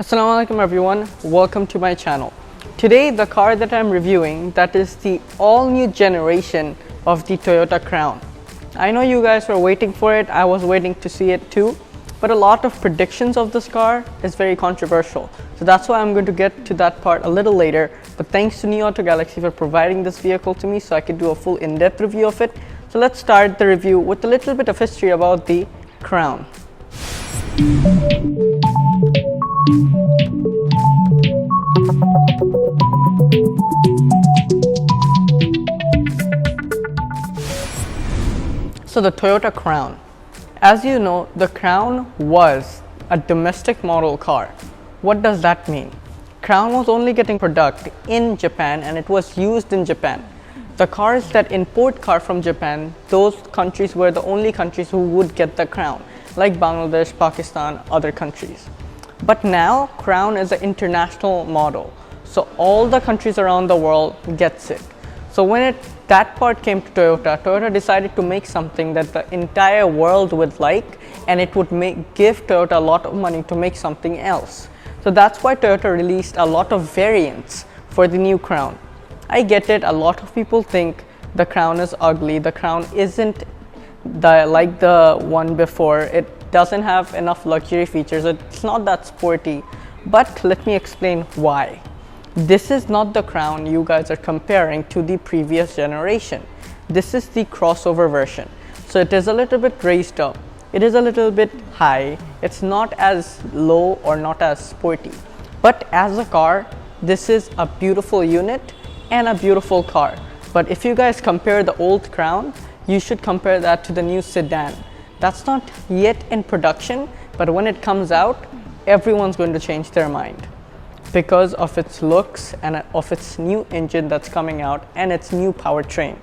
Assalamualaikum everyone, welcome to my channel. Today the car that I'm reviewing, that is the all new generation of the Toyota Crown. I know you guys were waiting for it, I was waiting to see it too, but a lot of predictions of this car is very controversial. So that's why I'm going to get to that part a little later, but thanks to New Auto Galaxy for providing this vehicle to me so I could do a full in-depth review of it. So let's start the review with a little bit of history about the Crown. So the Toyota Crown. As you know, the Crown was a domestic model car. What does that mean? Crown was only getting product in Japan and it was used in Japan. The cars that import car from Japan, those countries were the only countries who would get the Crown, like Bangladesh, Pakistan, other countries. But now Crown is an international model, so all the countries around the world gets it. So when that part came to Toyota decided to make something that the entire world would like, and it would give Toyota a lot of money to make something else. So that's why Toyota released a lot of variants for the new Crown. I get it, a lot of people think the Crown is ugly, the Crown isn't like the one before, it doesn't have enough luxury features, it's not that sporty, but let me explain why. This is not the Crown you guys are comparing to the previous generation. This is the crossover version. So it is a little bit raised up. It is a little bit high. It's not as low or not as sporty. But as a car, this is a beautiful unit and a beautiful car. But if you guys compare the old Crown, you should compare that to the new sedan. That's not yet in production, but when it comes out, everyone's going to change their mind, because of its looks and of its new engine that's coming out and its new powertrain.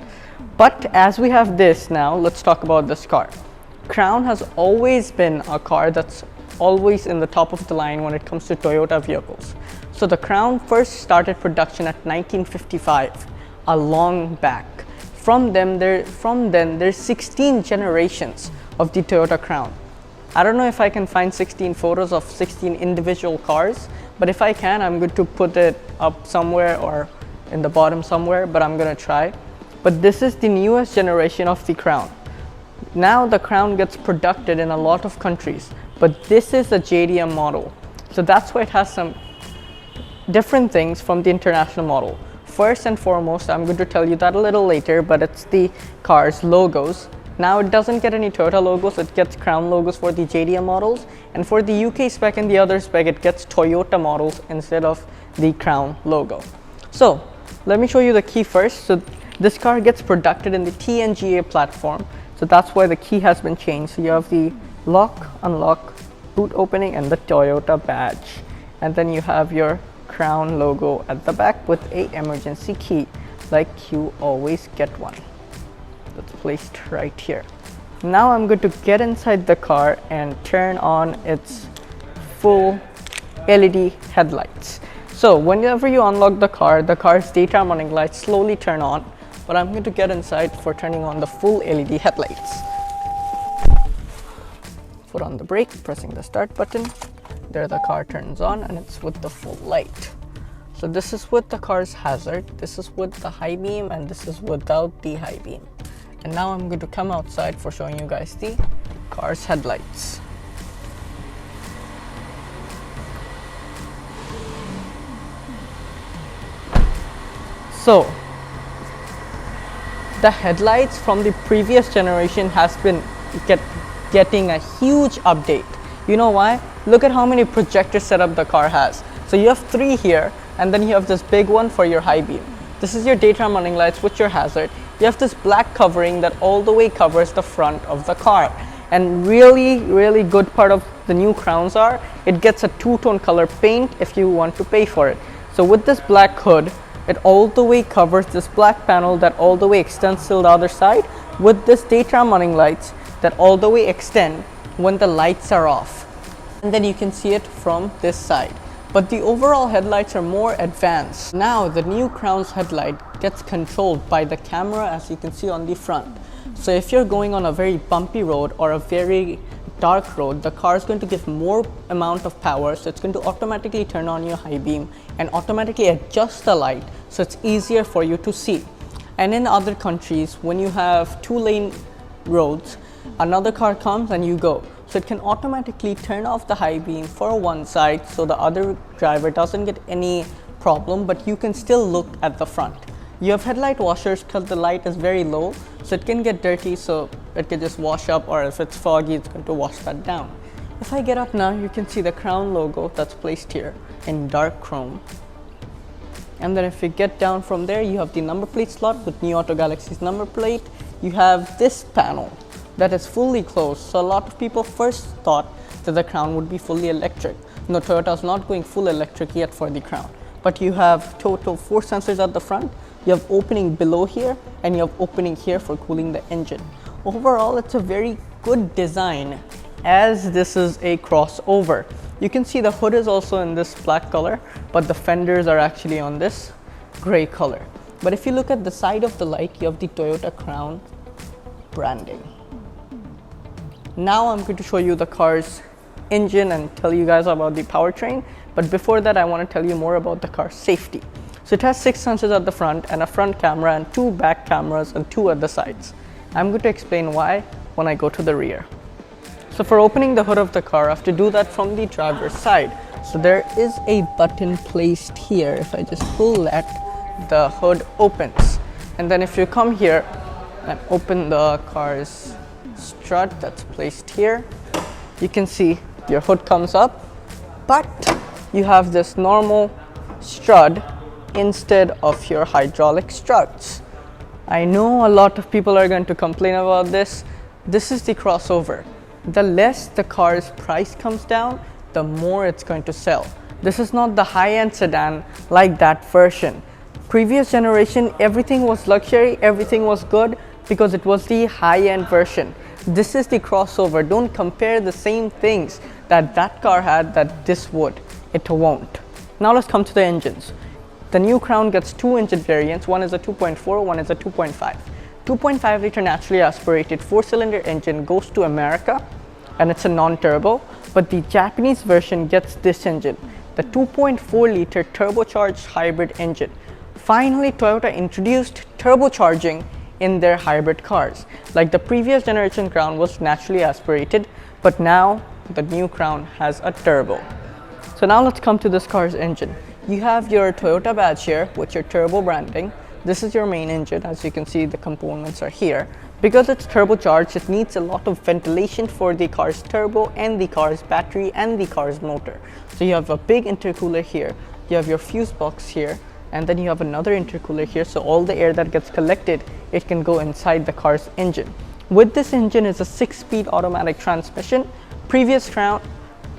But as we have this now, let's talk about this car. Crown has always been a car that's always in the top of the line when it comes to Toyota vehicles. So the Crown first started production at 1955, a long back. From then there's 16 generations of the Toyota Crown. I don't know if I can find 16 photos of 16 individual cars, but if I can, I'm going to put it up somewhere or in the bottom somewhere, but I'm gonna try. But this is the newest generation of the Crown. Now the Crown gets produced in a lot of countries, but this is a JDM model. So that's why it has some different things from the international model. First and foremost, I'm going to tell you that a little later, but it's the car's logos. Now it doesn't get any Toyota logos, it gets Crown logos for the JDM models, and for the UK spec and the other spec it gets Toyota models instead of the Crown logo. So let me show you the key first. So this car gets produced in the TNGA platform, so that's why the key has been changed. So you have the lock, unlock, boot opening and the Toyota badge, and then you have your Crown logo at the back with a emergency key, like you always get one. That's placed right here. Now I'm going to get inside the car and turn on its full LED headlights. So whenever you unlock the car's daytime running lights slowly turn on, but I'm going to get inside for turning on the full LED headlights. Foot on the brake, pressing the start button. There the car turns on and it's with the full light. So this is with the car's hazard, this is with the high beam, and this is without the high beam. And now I'm going to come outside for showing you guys the car's headlights. So the headlights from the previous generation has been getting a huge update. You know why? Look at how many projector setup the car has. So you have 3 here, and then you have this big one for your high beam. This is your daytime running lights with your hazard. You have this black covering that all the way covers the front of the car. And really good part of the new Crowns are, it gets a 2-tone color paint if you want to pay for it. So with this black hood, it all the way covers this black panel that all the way extends till the other side, with this daytime running lights that all the way extend when the lights are off. And then you can see it from this side. But the overall headlights are more advanced. Now the new Crown's headlight gets controlled by the camera, as you can see on the front. So if you're going on a very bumpy road or a very dark road, the car is going to give more amount of power, so it's going to automatically turn on your high beam and automatically adjust the light so it's easier for you to see. And in other countries, when you have 2-lane roads, another car comes and you go, so it can automatically turn off the high beam for one side so the other driver doesn't get any problem, but you can still look at the front. You have headlight washers because the light is very low, so it can get dirty, so it can just wash up, or if it's foggy, it's going to wash that down. If I get up now, you can see the Crown logo that's placed here in dark chrome. And then if you get down from there, you have the number plate slot with New Auto Galaxy's number plate. You have this panel that is fully closed, so a lot of people first thought that the Crown would be fully electric. No, Toyota is not going full electric yet for the Crown, but you have total 4 sensors at the front. You have opening below here and you have opening here for cooling the engine. Overall, it's a very good design as this is a crossover. You can see the hood is also in this black color, but the fenders are actually on this gray color. But if you look at the side of the light, you have the Toyota Crown branding. Now I'm going to show you the car's engine and tell you guys about the powertrain. But before that, I want to tell you more about the car's safety. So it has 6 sensors at the front and a front camera and 2 back cameras and 2 at the sides. I'm going to explain why when I go to the rear. So for opening the hood of the car, I have to do that from the driver's side. So there is a button placed here. If I just pull that, the hood opens. And then if you come here and open the car's strut that's placed here, you can see your hood comes up, but you have this normal strut instead of your hydraulic struts. I know a lot of people are going to complain about this. This is the crossover. The less the car's price comes down, the more it's going to sell. This is not the high-end sedan like that version. Previous generation, everything was luxury, everything was good because it was the high-end version. This is the crossover. Don't compare the same things that car had that this would. It won't. Now let's come to the engines. The new Crown gets 2 engine variants. One is a 2.4, one is a 2.5. 2.5 liter naturally aspirated 4-cylinder engine goes to America and it's a non-turbo, but the Japanese version gets this engine, the 2.4 liter turbocharged hybrid engine. Finally, Toyota introduced turbocharging in their hybrid cars. Like the previous generation Crown was naturally aspirated, but now the new Crown has a turbo. So now let's come to this car's engine. You have your Toyota badge here with your turbo branding. This is your main engine. As you can see, the components are here. Because it's turbocharged, it needs a lot of ventilation for the car's turbo and the car's battery and the car's motor. So you have a big intercooler here, you have your fuse box here, and then you have another intercooler here, so all the air that gets collected, it can go inside the car's engine. With this engine is a 6-speed automatic transmission. Previous Crown,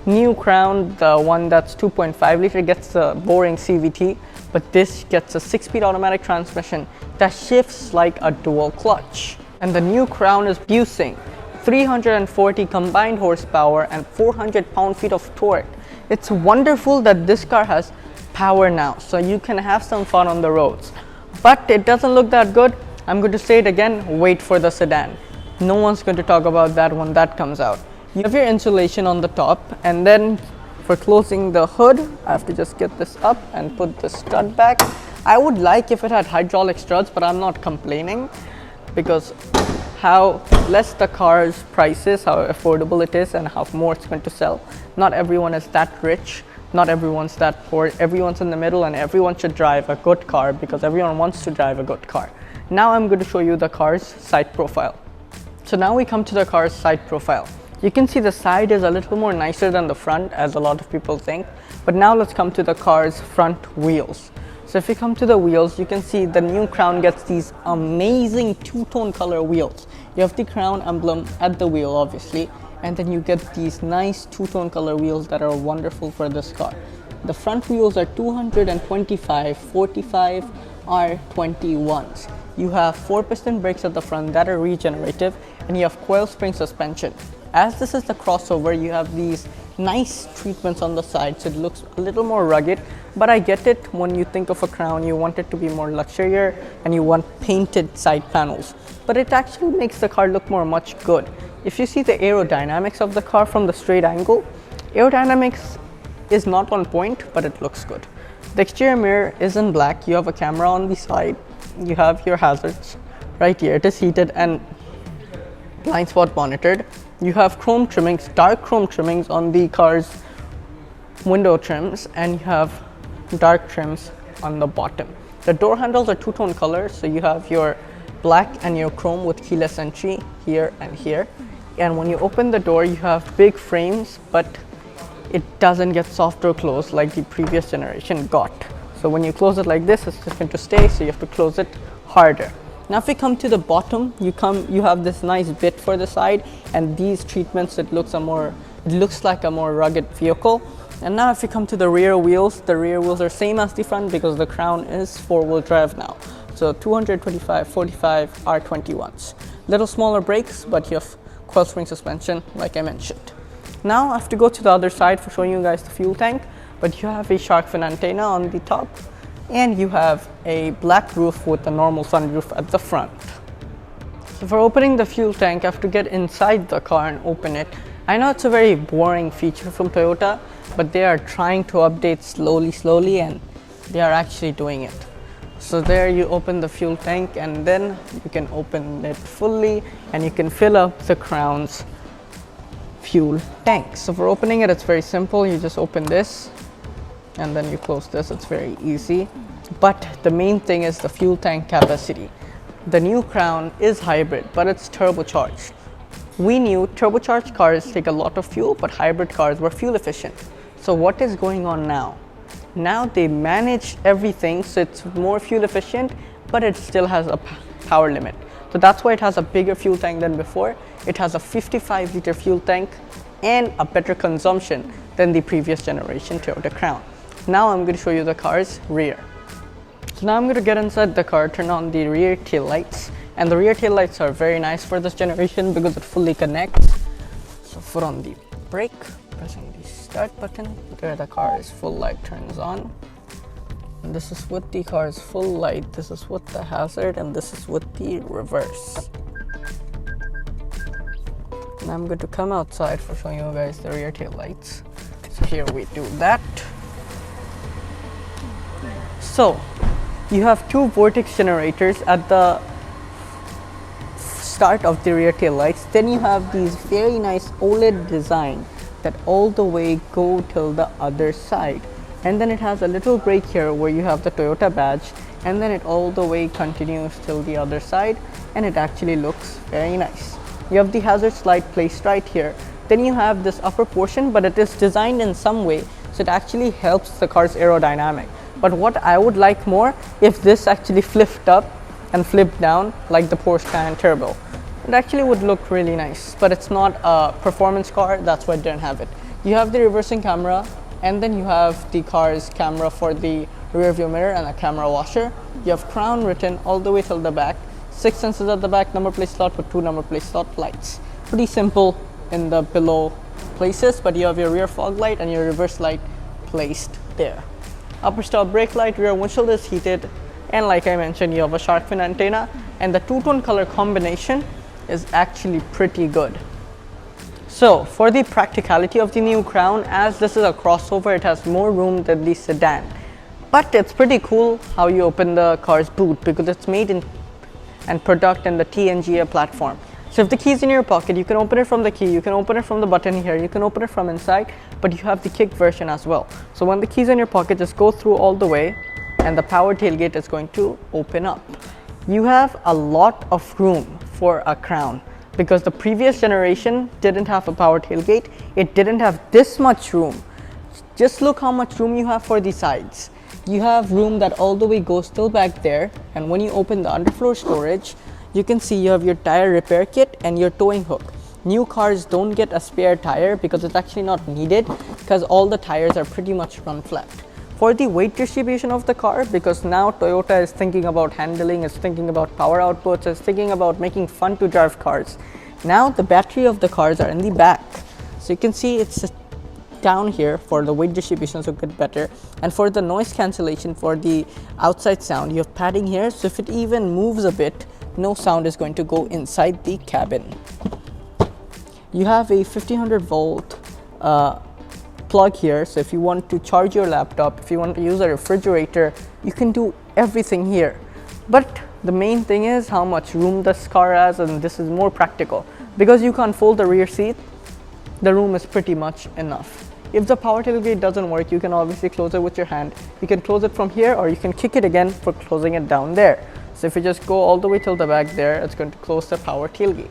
new Crown, the one that's 2.5 liter gets the boring CVT, but this gets a 6-speed automatic transmission that shifts like a dual clutch. And the new Crown is producing 340 combined horsepower and 400 pound-feet of torque. It's wonderful that this car has power now, so you can have some fun on the roads. But it doesn't look that good. I'm going to say it again, wait for the sedan. No one's going to talk about that when that comes out. You have your insulation on the top, and then for closing the hood, I have to just get this up and put the strut back. I would like if it had hydraulic struts, but I'm not complaining because how less the car's price is, how affordable it is, and how more it's going to sell. Not everyone is that rich, not everyone's that poor, everyone's in the middle, and everyone should drive a good car because everyone wants to drive a good car. Now I'm going to show you the car's side profile. So now we come to the car's side profile. You can see the side is a little more nicer than the front, as a lot of people think. But now let's come to the car's front wheels. So if you come to the wheels, you can see the new Crown gets these amazing two-tone color wheels. You have the Crown emblem at the wheel, obviously, and then you get these nice two-tone color wheels that are wonderful for this car. The front wheels are 225, 45 R21s. You have 4-piston brakes at the front that are regenerative, and you have coil spring suspension. As this is the crossover, you have these nice treatments on the side, so it looks a little more rugged, but I get it. When you think of a Crown, you want it to be more luxurious and you want painted side panels, but it actually makes the car look much good. If you see the aerodynamics of the car from the straight angle, aerodynamics is not on point, but it looks good. The exterior mirror is in black. You have a camera on the side. You have your hazards right here. It is heated and blind spot monitored. You have chrome trimmings, dark chrome trimmings on the car's window trims, and you have dark trims on the bottom. The door handles are two-tone colors, so you have your black and your chrome with keyless entry here and here. And when you open the door, you have big frames, but it doesn't get soft or closed like the previous generation got. So when you close it like this, it's just going to stay, so you have to close it harder. Now if we come to the bottom, you have this nice bit for the side, and these treatments, it looks like a more rugged vehicle. And now if we come to the rear wheels are same as the front because the Crown is 4-wheel drive now. So 225, 45 R21s. Little smaller brakes, but you have coil spring suspension like I mentioned. Now I have to go to the other side for showing you guys the fuel tank, but you have a shark fin antenna on the top, and you have a black roof with a normal sunroof at the front. So for opening the fuel tank, I have to get inside the car and open it. I know it's a very boring feature from Toyota, but they are trying to update slowly, and they are actually doing it. So there you open the fuel tank, and then you can open it fully and you can fill up the Crown's fuel tank. So for opening it, it's very simple. You just open this and then you close this. It's very easy. But the main thing is the fuel tank capacity. The new Crown is hybrid, but it's turbocharged. We knew turbocharged cars take a lot of fuel, but hybrid cars were fuel efficient. So what is going on now? Now they manage everything so it's more fuel efficient, but it still has a power limit. So that's why it has a bigger fuel tank than before. It has a 55-liter fuel tank and a better consumption than the previous generation Toyota Crown. Now I'm going to show you the car's rear. So now I'm going to get inside the car, turn on the rear tail lights, and the rear tail lights are very nice for this generation because it fully connects. So foot on the brake, pressing the start button. There the car's full light turns on. And this is with the car's full light, this is with the hazard, and this is with the reverse. And I'm going to come outside for showing you guys the rear tail lights. So here we do that. So you have two vortex generators at the start of the rear tail lights. Then you have these very nice OLED design that all the way go till the other side. And then it has a little break here where you have the Toyota badge, and then it all the way continues till the other side, and it actually looks very nice. You have the hazard slide placed right here. Then you have this upper portion, but it is designed in some way so it actually helps the car's aerodynamic. But what I would like more, if this actually flipped up and flipped down like the Porsche Cayenne Turbo. It actually would look really nice, but it's not a performance car, that's why I didn't have it. You have the reversing camera, and then you have the car's camera for the rear view mirror and a camera washer. You have Crown written all the way till the back, 6 sensors at the back, number plate slot with 2 number plate slot lights. Pretty simple in the below places, but you have your rear fog light and your reverse light placed there. Upper stop brake light, rear windshield is heated, and like I mentioned, you have a shark fin antenna, and the two-tone color combination is actually pretty good. So for the practicality of the new Crown, as this is a crossover, it has more room than the sedan. But it's pretty cool how you open the car's boot because it's made in and product in the TNGA platform. So if the key is in your pocket, you can open it from the key, you can open it from the button here, you can open it from inside, but you have the kick version as well. So when the key is in your pocket, just go through all the way and the power tailgate is going to open up. You have a lot of room for a Crown because the previous generation didn't have a power tailgate. It didn't have this much room. Just look how much room you have for the sides. You have room that all the way goes still back there, and when you open the underfloor storage, you can see you have your tire repair kit and your towing hook. New cars don't get a spare tire because it's actually not needed because all the tires are pretty much run flat. For the weight distribution of the car, because now Toyota is thinking about handling, is thinking about power outputs, is thinking about making fun to drive cars. Now the battery of the cars are in the back. So you can see it's down here for the weight distribution so get better, and for the noise cancellation for the outside sound you have padding here, so if it even moves a bit no sound is going to go inside the cabin. You have a 1500 volt plug here, so if you want to charge your laptop, if you want to use a refrigerator, you can do everything here. But the main thing is how much room this car has, and this is more practical because you can't fold the rear seat. The room is pretty much enough. If the power tailgate doesn't work, you can obviously close it with your hand. You can close it from here, or you can kick it again for closing it down there. So if you just go all the way till the back there, it's going to close the power tailgate.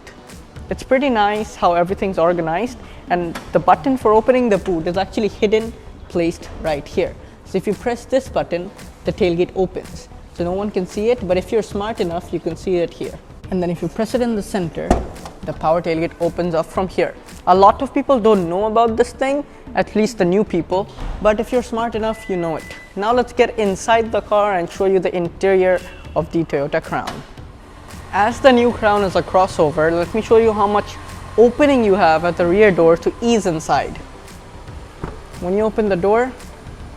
It's pretty nice how everything's organized, and the button for opening the boot is actually hidden, placed right here. So if you press this button, the tailgate opens. So no one can see it, but if you're smart enough, you can see it here. And then if you press it in the center, the power tailgate opens up from here. A lot of people don't know about this thing, at least the new people, but if you're smart enough, you know it. Now let's get inside the car and show you the interior of the Toyota Crown. As the new Crown is a crossover, let me show you how much opening you have at the rear door to ease inside. When you open the door,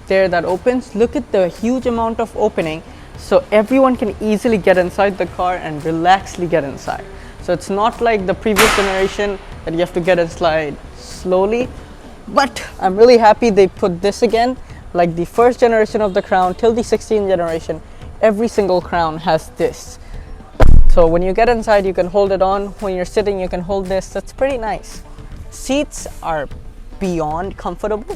there that opens, look at the huge amount of opening, so everyone can easily get inside the car and relaxedly get inside. So it's not like the previous generation that you have to get inside slowly, but I'm really happy they put this again. Like the first generation of the Crown till the 16th generation, every single Crown has this. So when you get inside, you can hold it on. When you're sitting, you can hold this. That's pretty nice. Seats are beyond comfortable,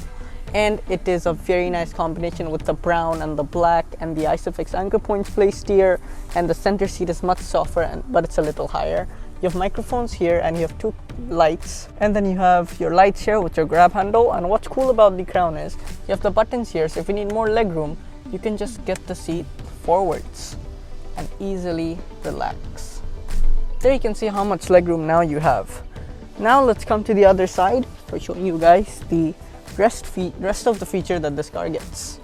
and it is a very nice combination with the brown and the black and the Isofix anchor points placed here, and the center seat is much softer, but it's a little higher. You have microphones here, and you have two lights, and then you have your lights here with your grab handle. And what's cool about the Crown is you have the buttons here, so if you need more leg room, you can just get the seat forwards and easily relax. There you can see how much legroom now you have. Now let's come to the other side for showing you guys the rest of the feature that this car gets.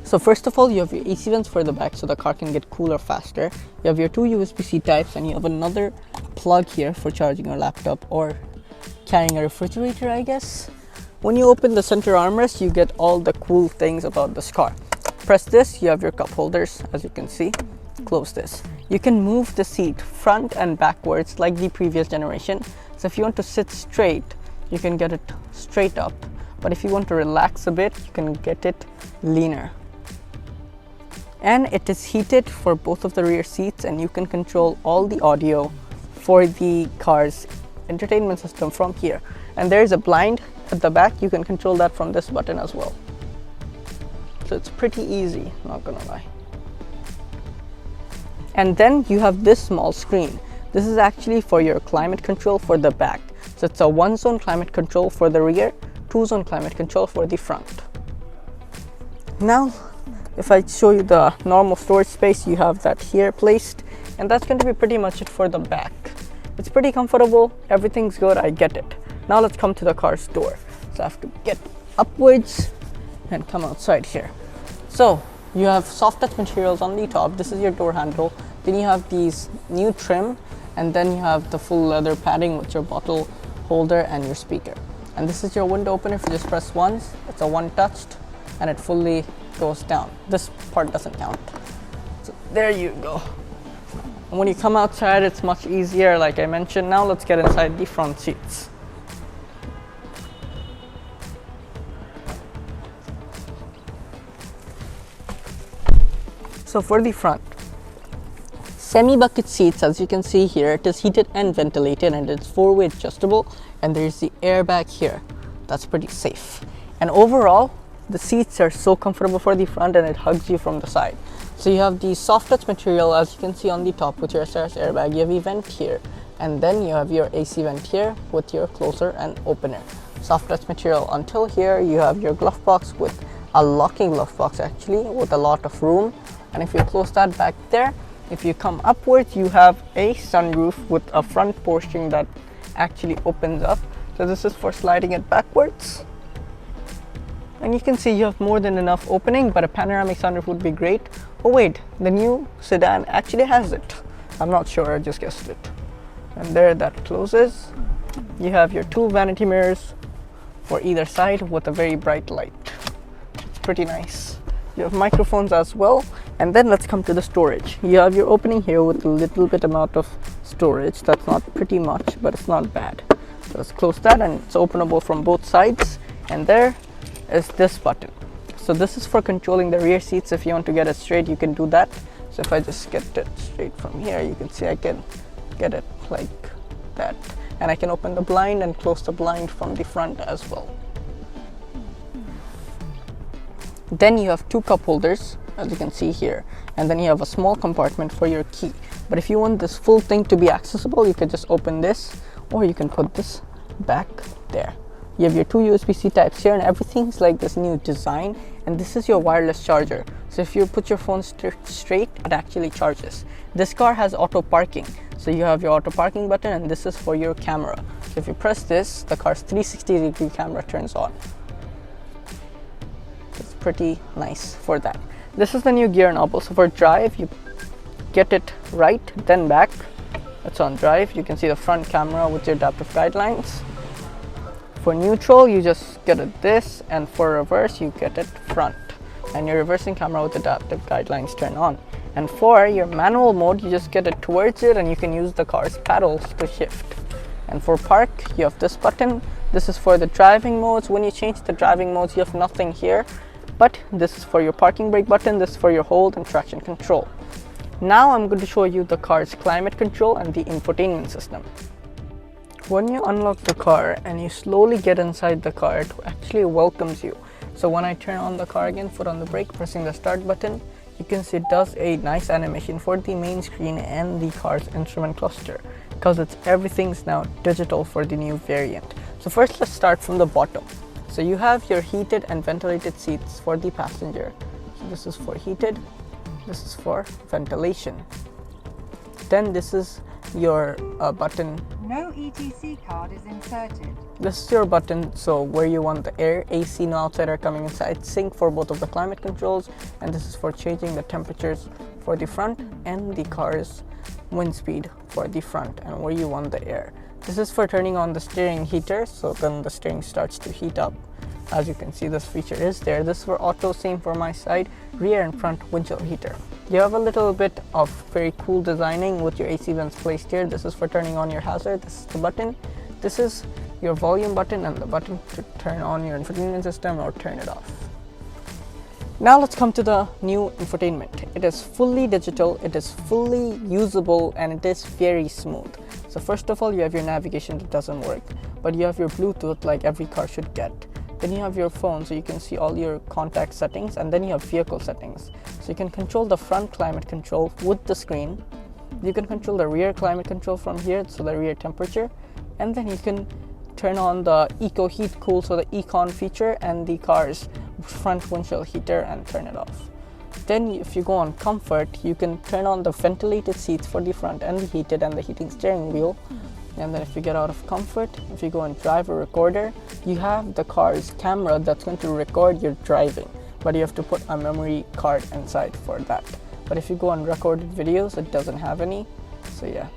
So first of all, you have your AC vents for the back so the car can get cooler faster. You have your two USB-C types, and you have another plug here for charging your laptop or carrying a refrigerator, I guess. When you open the center armrest, you get all the cool things about this car. Press this, you have your cup holders, as you can see. Close this. You can move the seat front and backwards like the previous generation. So if you want to sit straight, you can get it straight up. But if you want to relax a bit, you can get it leaner. And it is heated for both of the rear seats, and you can control all the audio for the car's entertainment system from here. And there is a blind at the back. You can control that from this button as well. So it's pretty easy, not gonna lie. And then you have this small screen. This is actually for your climate control for the back. So it's a 1-zone climate control for the rear, 2-zone climate control for the front. Now, if I show you the normal storage space, you have that here placed, and that's going to be pretty much it for the back. It's pretty comfortable, everything's good, I get it. Now let's come to the car's door. So I have to get upwards and come outside here. So you have soft touch materials on the top. This is your door handle. Then you have these new trim, and then you have the full leather padding with your bottle holder and your speaker. And this is your window opener. If you just press once, it's a one touched, and it fully goes down. This part doesn't count. So there you go. And when you come outside, it's much easier, like I mentioned. Now let's get inside the front seats. So for the front, semi-bucket seats, as you can see here, it is heated and ventilated, and it's 4-way adjustable, and there's the airbag here. That's pretty safe. And overall, the seats are so comfortable for the front, and it hugs you from the side. So you have the soft touch material, as you can see on the top with your SRS airbag. You have a vent here, and then you have your AC vent here with your closer and opener. Soft touch material until here. You have your glove box with a locking glove box, actually, with a lot of room. And if you close that back there, if you come upwards, you have a sunroof with a front portion that actually opens up. So this is for sliding it backwards. And you can see you have more than enough opening, but a panoramic sunroof would be great. Oh wait, the new sedan actually has it. I'm not sure, I just guessed it. And there that closes. You have your two vanity mirrors for either side with a very bright light. It's pretty nice. You have microphones as well. And then let's come to the storage. You have your opening here with a little bit amount of storage. That's not pretty much, but it's not bad. So let's close that, and it's openable from both sides. And there is this button. So this is for controlling the rear seats. If you want to get it straight, you can do that. So if I just get it straight from here, you can see I can get it like that. And I can open the blind and close the blind from the front as well. Then you have two cup holders, as you can see here, and then you have a small compartment for your key. But if you want this full thing to be accessible, you can just open this, or you can put this back there. You have your two USB-C types here, and everything's like this new design. And this is your wireless charger. So if you put your phone straight, it actually charges. This car has auto parking. So you have your auto parking button, and this is for your camera. So if you press this, the car's 360-degree camera turns on. It's pretty nice for that. This is the new gear knob. So for drive, you get it right, then back. It's on drive. You can see the front camera with your adaptive guidelines. For neutral, you just get it this, and for reverse, you get it front. And your reversing camera with adaptive guidelines turn on. And for your manual mode, you just get it towards it, and you can use the car's paddles to shift. And for park, you have this button. This is for the driving modes. When you change the driving modes, you have nothing here. But this is for your parking brake button, this is for your hold and traction control. Now I'm going to show you the car's climate control and the infotainment system. When you unlock the car and you slowly get inside the car, it actually welcomes you. So when I turn on the car again, foot on the brake, pressing the start button, you can see it does a nice animation for the main screen and the car's instrument cluster, because everything's now digital for the new variant. So first, let's start from the bottom. So you have your heated and ventilated seats for the passenger. So this is for heated, this is for ventilation. Then this is your button. No ETC card is inserted. This is your button, so where you want the air, AC, no outside air coming inside, sync for both of the climate controls, and this is for changing the temperatures for the front and the car's wind speed for the front and where you want the air. This is for turning on the steering heater, so then the steering starts to heat up. As you can see, this feature is there. This is for auto, same for my side, rear and front windshield heater. You have a little bit of very cool designing with your AC vents placed here. This is for turning on your hazard. This is the button. This is your volume button and the button to turn on your infotainment system or turn it off. Now let's come to the new infotainment. It is fully digital, it is fully usable, and it is very smooth. So first of all, you have your navigation that doesn't work, but you have your Bluetooth like every car should get. Then you have your phone, so you can see all your contact settings, and then you have vehicle settings. So you can control the front climate control with the screen. You can control the rear climate control from here, so the rear temperature, and then you can turn on the Eco Heat Cool, so the Econ feature, and the car's front windshield heater and turn it off. Then if you go on comfort, you can turn on the ventilated seats for the front and the heated and the heating steering wheel. And then if you get out of comfort, if you go in driver recorder, you have the car's camera that's going to record your driving, but you have to put a memory card inside for that. But if you go on recorded videos, it doesn't have any. So yeah,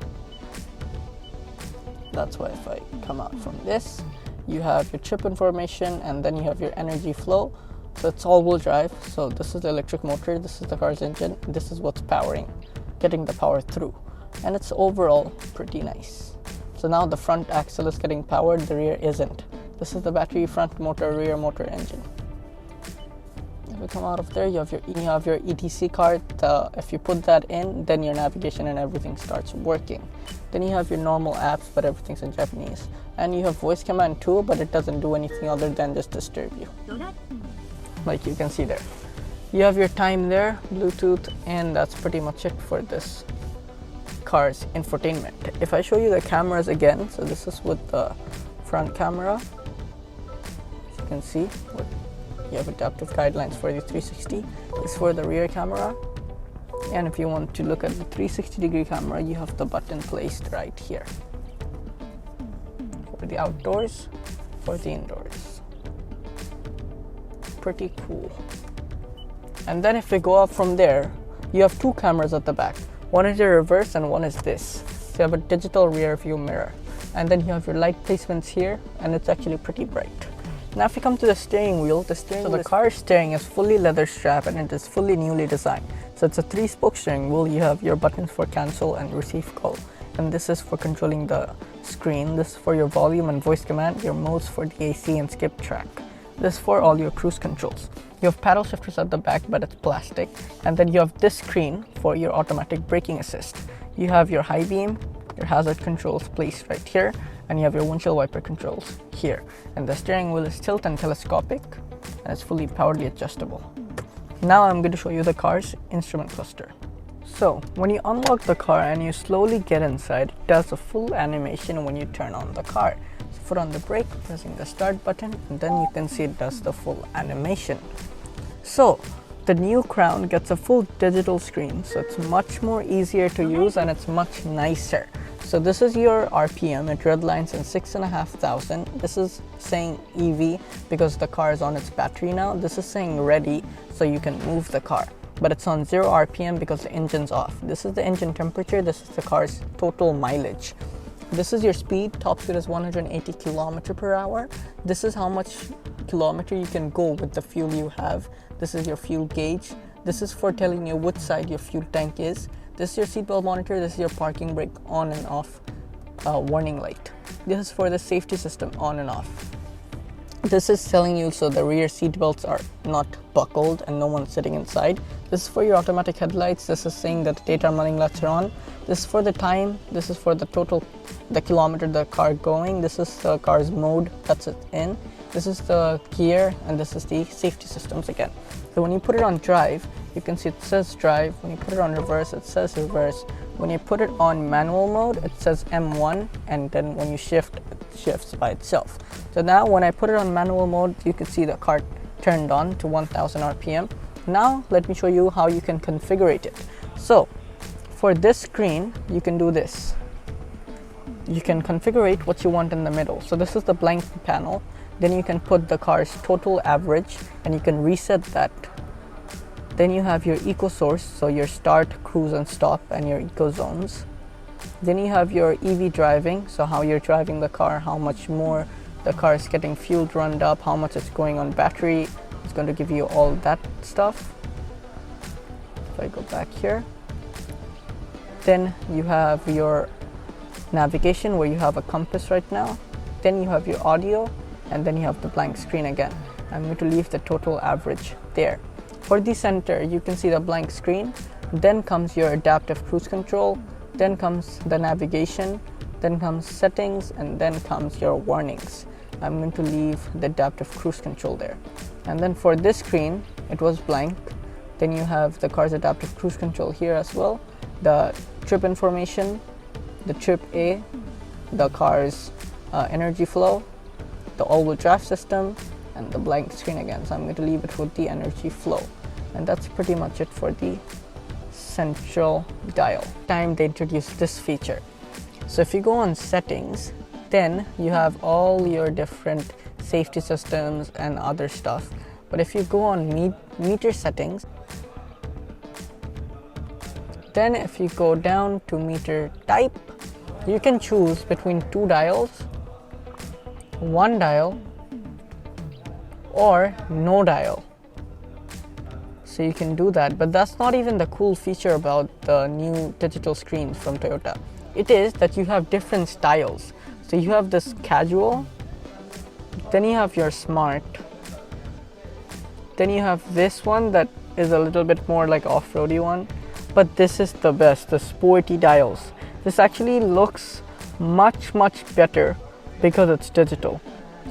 that's why if I come out from this, you have your trip information, and then you have your energy flow. So it's all-wheel drive. So this is the electric motor, this is the car's engine, this is what's powering, getting the power through. And it's overall pretty nice. So now the front axle is getting powered, the rear isn't. This is the battery, front motor, rear motor, engine. If you come out of there, you have your ETC card. If you put that in, then your navigation and everything starts working. Then you have your normal apps, but everything's in Japanese. And you have voice command too, but it doesn't do anything other than just disturb you. Like you can see there. You have your time there, Bluetooth, and that's pretty much it for this car's infotainment. If I show you the cameras again, so this is with the front camera. As you can see, you have adaptive guidelines for the 360. This is for the rear camera. And if you want to look at the 360-degree camera, you have the button placed right here. For the outdoors, for the indoors. Pretty cool. And then if we go up from there, you have two cameras at the back. One is your reverse and one is this. So you have a digital rear view mirror. And then you have your light placements here, and it's actually pretty bright. Now if you come to the steering wheel, the car steering is fully leather strap and it is fully newly designed. So it's a 3-spoke steering wheel. You have your buttons for cancel and receive call. And this is for controlling the screen. This is for your volume and voice command, your modes for the AC and skip track. This is for all your cruise controls. You have paddle shifters at the back, but it's plastic. And then you have this screen for your automatic braking assist. You have your high beam, your hazard controls placed right here, and you have your windshield wiper controls here. And the steering wheel is tilt and telescopic, and it's fully powerfully adjustable. Now I'm going to show you the car's instrument cluster. So when you unlock the car and you slowly get inside, it does a full animation when you turn on the car. So foot on the brake, pressing the start button, and then you can see it does the full animation. So the new Crown gets a full digital screen, so it's much more easier to use and it's much nicer. So this is your RPM, it redlines in 6,500. This is saying EV because the car is on its battery now. This is saying ready, so you can move the car. But it's on 0 RPM because the engine's off. This is the engine temperature, this is the car's total mileage. This is your speed, top speed is 180 km/h. This is how much kilometer you can go with the fuel you have. This is your fuel gauge. This is for telling you which side your fuel tank is. This is your seatbelt monitor, this is your parking brake on and off warning light. This is for the safety system on and off. This is telling you so the rear seat belts are not buckled and no one's sitting inside. This is for your automatic headlights. This is saying that the daytime running lights are on. This is for the time. This is for the kilometer the car going. This is the car's mode that's it in. This is the gear, and this is the safety systems again. So when you put it on drive, you can see it says drive. When you put it on reverse, it says reverse. When you put it on manual mode, it says M1, and then when you shift, it shifts by itself. So now when I put it on manual mode, you can see the car turned on to 1000 RPM. Now let me show you how you can configure it. So for this screen, you can do this. You can configure what you want in the middle. So this is the blank panel. Then you can put the car's total average and you can reset that. Then you have your eco source, so your start, cruise and stop, and your eco zones. Then you have your EV driving, so how you're driving the car, how much more the car is getting fuel runned up, how much it's going on battery. It's going to give you all that stuff. If I go back here, then you have your navigation where you have a compass right now. Then you have your audio, and then you have the blank screen again. I'm going to leave the total average there. For the center, you can see the blank screen. Then comes your adaptive cruise control. Then comes the navigation. Then comes settings, and then comes your warnings. I'm going to leave the adaptive cruise control there. And then for this screen, it was blank. Then you have the car's adaptive cruise control here as well. The trip information, the trip A, the car's energy flow, the all-wheel drive system, and the blank screen again. So I'm going to leave it with the energy flow. And that's pretty much it for the central dial. Time they introduced this feature. So if you go on settings, then you have all your different safety systems and other stuff. But if you go on meter settings, then if you go down to meter type, you can choose between 2 dials, 1 dial, or no dial. So you can do that, but that's not even the cool feature about the new digital screens from Toyota. It is that you have different styles. So you have this casual, then you have your smart, then you have this one that is a little bit more like off-roady one, but this is the best, the sporty dials. This actually looks much better because it's digital.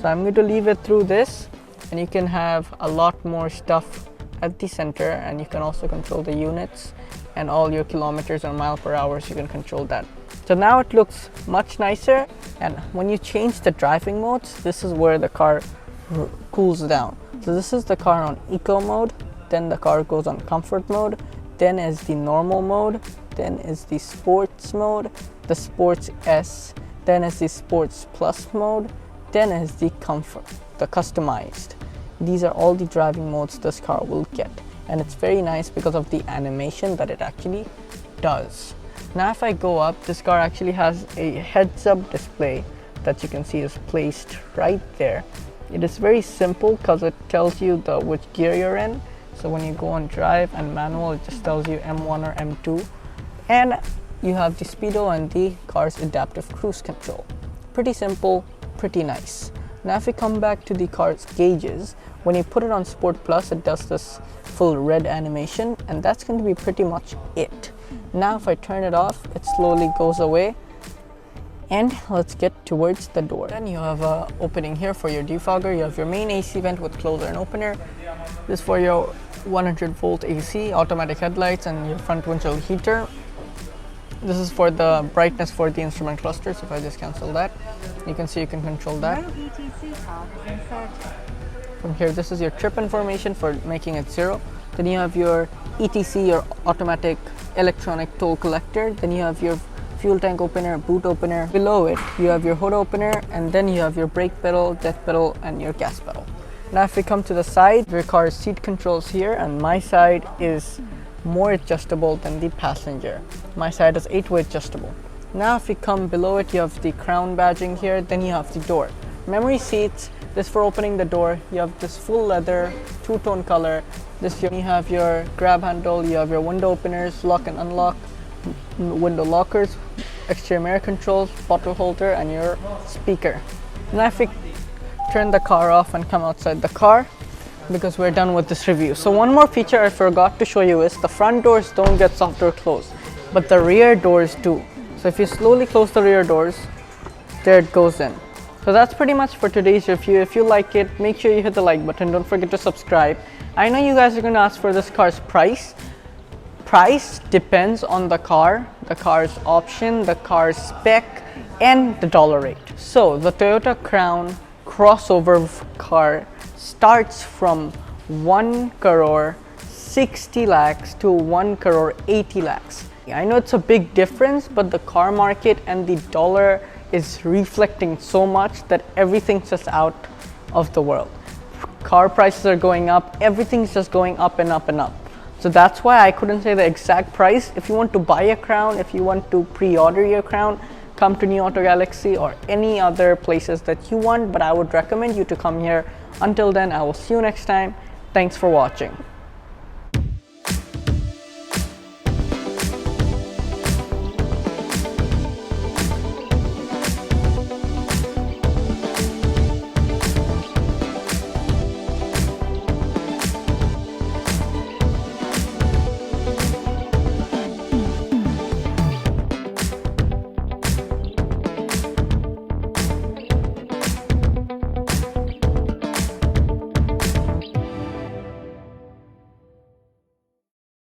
So I'm going to leave it through this, and you can have a lot more stuff at the center, and you can also control the units and all your kilometers and mile per hour, so you can control that. So now it looks much nicer, and when you change the driving modes, this is where the car cools down. So this is the car on eco mode, then the car goes on comfort mode, then is the normal mode, then is the sports mode, the sports S, then is the sports plus mode, then is the comfort, the customized. These are all the driving modes this car will get, and it's very nice because of the animation that it actually does. Now if I go up, this car actually has a heads-up display that you can see is placed right there. It is very simple because it tells you which gear you're in. So when you go on drive and manual, it just tells you M1 or M2. And you have the speedo and the car's adaptive cruise control. Pretty simple, pretty nice. Now if we come back to the car's gauges, when you put it on Sport Plus, it does this full red animation, and that's going to be pretty much it. Now if I turn it off, it slowly goes away. And let's get towards the door. Then you have an opening here for your defogger. You have your main AC vent with closer and opener. This for your 100 volt AC, automatic headlights, and your front windshield heater. This is for the brightness for the instrument cluster. So if I just cancel that, you can see you can control that. No ETC card is inserted. From here, this is your trip information for making it 0. Then you have your ETC, your automatic electronic toll collector. Then you have your fuel tank opener, boot opener. Below it, you have your hood opener, and then you have your brake pedal, death pedal, and your gas pedal. Now if we come to the side, your car's seat controls here, and my side is more adjustable than the passenger. My side is 8-way adjustable. Now if we come below it, you have the crown badging here, then you have the door. Memory seats, this for opening the door. You have this full leather, two-tone color. This you have your grab handle, you have your window openers, lock and unlock, window lockers, exterior mirror controls, bottle holder, and your speaker. Now if we turn the car off and come outside the car, because we're done with this review. So one more feature I forgot to show you is the front doors don't get soft door closed, but the rear doors do. So if you slowly close the rear doors, there it goes in. So that's pretty much for today's review. If you like it, make sure you hit the like button. Don't forget to subscribe. I know you guys are going to ask for this car's price. Price depends on the car's option, the car's spec, and the dollar rate. So the Toyota Crown crossover car starts from 1 crore 60 lakhs to 1 crore 80 lakhs. I know it's a big difference, but the car market and the dollar is reflecting so much that everything's just out of the world. Car prices are going up, everything's just going up and up and up. So that's why I couldn't say the exact price. If you want to buy a Crown, if you want to pre-order your Crown, come to New Auto Galaxy or any other places that you want, but I would recommend you to come here. Until then, I will see you next time. Thanks for watching.